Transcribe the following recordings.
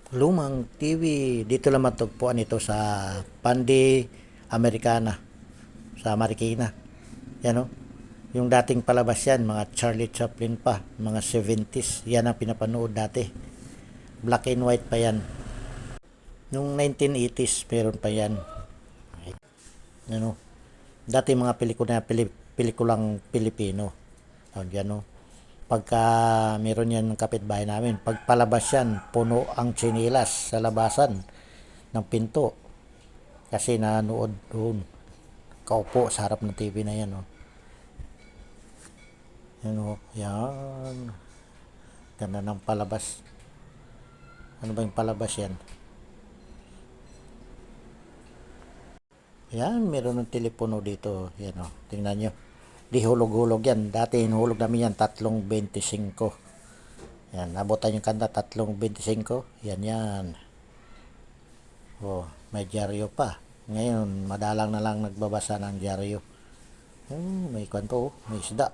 Lumang TV. Dito lang matagpuan ito sa Pandi Americana sa Marikina. Yan o. Yung dating palabas yan, mga Charlie Chaplin pa, mga 70s. Yan ang pinapanood dati. Black and white pa yan. Nung 1980s, meron pa yan. Ano, dati mga pelikulang Pilipino. Yan o. Pagka meron yan ng kapitbahay namin, pagpalabas yan, puno ang tsinilas sa labasan ng pinto. Kasi nanood doon. Kaupo sa harap ng TV na yan. Oh. Yan o. Yan. Ganda ng palabas. Ano ba yung palabas yan? Yan, meron ng telepono dito. Yan o. Tingnan nyo. Di hulog-hulog yan. Dati hinuhulog namin yan, 3.25. Yan, nabutan yung kanta, 3.25. Yan yan. Oh, may dyaryo pa. Ngayon, madalang na lang nagbabasa ng dyaryo. May kwanto, may isda.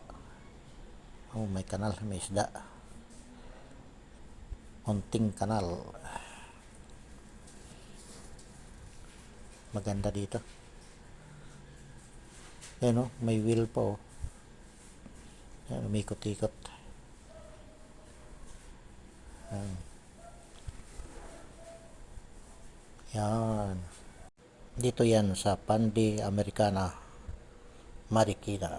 May kanal, may isda. Munting kanal. Maganda dito. Yan may wheel po. Yan, umikot-ikot. Yan. Dito yan sa Pandi Americana, Marikina.